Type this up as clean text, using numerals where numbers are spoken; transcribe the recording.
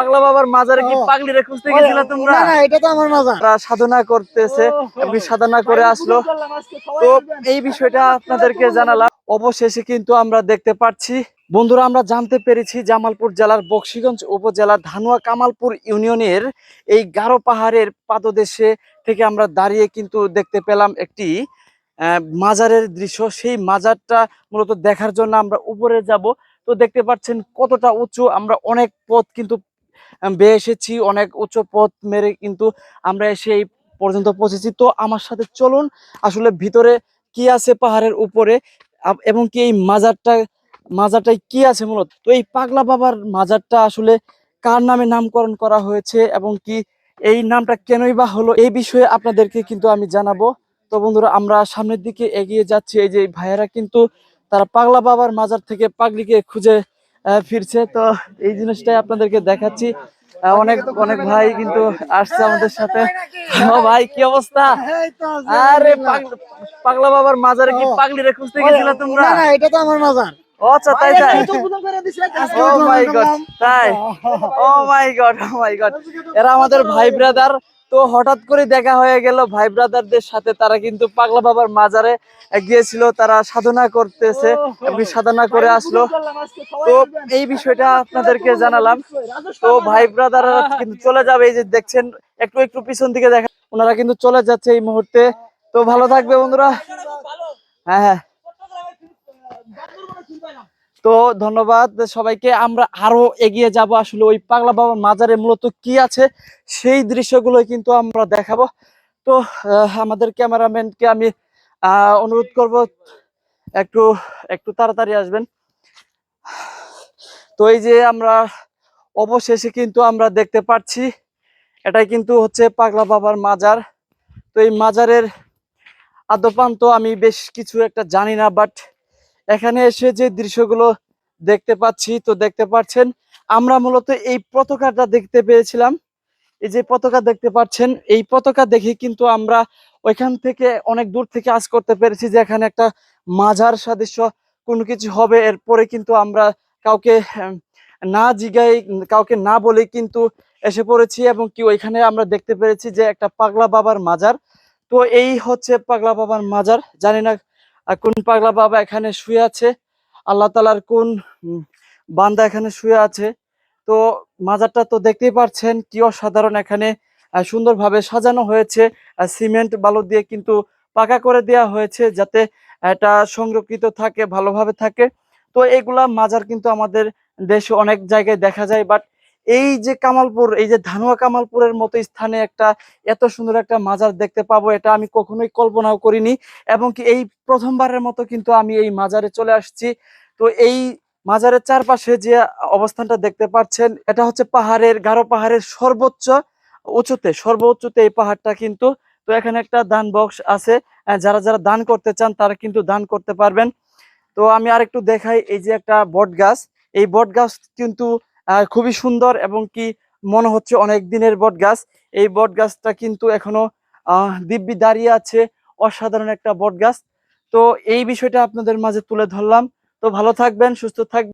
পাগলা বাবার মাজারে কি পাগলিরে খুঁজতে গেছিলা তোমরা? না না, এটা তো আমার মাজার। তারা সাধনা করতেছে এবং সাধনা করে আসলো। তো এই বিষয়টা আপনাদেরকে জানালাম। অবশেষে কিন্তু আমরা দেখতে পাচ্ছি বন্ধুরা, আমরা জানতে পেরেছি জামালপুর জেলার বকশীগঞ্জ উপজেলার ধানুয়া কামালপুর ইউনিয়নের এই গারো পাহাড়ের পাদদেশে থেকে আমরা দাঁড়িয়ে কিন্তু দেখতে পেলাম একটি মাজারের দৃশ্য। সেই মাজারটা মূলত দেখার জন্য আমরা উপরে যাব। তো দেখতে পাচ্ছেন কতটা উঁচু, আমরা অনেক পথ কিন্তু বেয়ে এসেছি, অনেক উচ্চ পথ মেরে কিন্তু আমরা এসে এই পর্যন্ত পৌঁছেছি। তো আমার সাথে চলুন, আসলে ভিতরে কি আছে পাহাড়ের উপরে এবং কি এই মাজারটাই কি আছে মূলত। তো এই পাগলা বাবার মাজারটা আসলে কার নামে নামকরণ করা হয়েছে এবং কি এই নামটা কেনই বা হলো, এই বিষয়ে আপনাদেরকে কিন্তু আমি জানাবো। তো বন্ধুরা, আমরা সামনের দিকে এগিয়ে যাচ্ছি। এই যে ভাইয়েরা কিন্তু তারা পাগলা বাবার মাজার থেকে পাগলিকে খুঁজে ফিরছে। তো এই জিনিসটাই আপনাদেরকে দেখাচ্ছি। অনেক অনেক ভাই কিন্তু আসছে আমাদের সাথে। ও ভাই, কি অবস্থা? আরে পাগলা বাবার মাজারে কি পাগলিরে খুঁজতে গেছিলা তোমরা? না না, এটা তো আমার মাজার। ও আচ্ছা, তাই তাই। ও মাই গড, তাই। ও মাই গড, ও মাই গড, এরা আমাদের ভাই ব্রাদার। তো হঠাৎ করে দেখা হয়ে গেল ভাই ব্রাদারদের সাথে। তারা কিন্তু পাগলা বাবার মাজারে গিয়েছিল, তারা সাধনা করতেছে এবং সাধনা করে আসলো। তো এই বিষয়টা আপনাদেরকে জানালাম। তো ভাই ব্রাদাররা কিন্তু চলে যাবে, এই যে দেখছেন একটু একটু পিছন দিকে দেখা, ওনারা কিন্তু চলে যাচ্ছে এই মুহূর্তে। তো ভালো থাকবে বন্ধুরা। হ্যাঁ হ্যাঁ, তো ধন্যবাদ সবাইকে। আমরা আরো এগিয়ে যাব, আসলে ওই পাগলা বাবার মাজারে মূলত কি আছে সেই দৃশ্যগুলো কিন্তু আমরা দেখাবো। তো আমাদের ক্যামেরাম্যানকে আমি অনুরোধ করব একটু একটু তাড়াতাড়ি আসবেন। তো এই যে আমরা অবশেষে কিন্তু আমরা দেখতে পাচ্ছি, এটাই কিন্তু হচ্ছে পাগলা বাবার মাজার। তো এই মাজারের আদ্যপান্ত আমি বেশ কিছু একটা জানি না, বাট এখানে এসে যে দৃশ্যগুলো দেখতে পাচ্ছি, তো দেখতে পাচ্ছেন আমরা মূলত এই পতাকাটা দেখতে পেয়েছিলাম। এই যে পতাকা দেখতে পাচ্ছেন, এই পতাকা দেখে কিন্তু আমরা ওইখান থেকে অনেক দূর থেকে আজ করতে পেরেছি যে এখানে একটা মাজার সাদৃশ্য কোনো কিছু হবে। এরপরে কিন্তু আমরা কাউকে না জিগাই, কাউকে না বলে কিন্তু এসে পড়েছি এবং কি ওইখানে আমরা দেখতে পেরেছি যে একটা পাগলা বাবার মাজার। তো এই হচ্ছে পাগলা বাবার মাজার। জানি না কোন পাগলা বাবা এখানে শুয়ে আছে, আল্লাহ তালার কোন বান্দা এখানে শুয়ে আছে। তো মাজারটা তো দেখতেই পাচ্ছেন কি অসাধারণ, এখানে সুন্দরভাবে সাজানো হয়েছে। সিমেন্ট বালু দিয়ে কিন্তু পাকা করে দেওয়া হয়েছে যাতে এটা সংরক্ষিত থাকে, ভালোভাবে থাকে। তো এগুলা মাজার কিন্তু আমাদের দেশে অনেক জায়গায় দেখা যায়, বাট এই যে কামালপুর, এই যে ধানুয়া কামালপুরের মতো স্থানে একটা এত সুন্দর একটা মাজার দেখতে পাবো, এটা আমি কখনোই কল্পনাও করিনি। এবং কি এই প্রথমবারের মতো কিন্তু আমি এই মাজারে চলে আসছি। তো এই মাজারের চারপাশে যে অবস্থানটা দেখতে পাচ্ছেন, এটা হচ্ছে পাহাড়ের, গারো পাহাড়ের সর্বোচ্চতে এই পাহাড়টা কিন্তু। তো এখানে একটা দান বক্স আছে, যারা যারা দান করতে চান তারা কিন্তু দান করতে পারবেন। তো আমি আরেকটু দেখাই, এই যে একটা বট গাছ, এই বট গাছ কিন্তু খুবই সুন্দর এবং কি মনে হচ্ছে অনেক দিনের বট গাছ। এই বট গাছটা কিন্তু এখনো দিব্যি দাঁড়িয়ে আছে, অসাধারণ একটা বট গাছ। তো এই বিষয়টা আপনাদের মাঝে তুলে ধরলাম। তো ভালো থাকবেন, সুস্থ থাকবেন।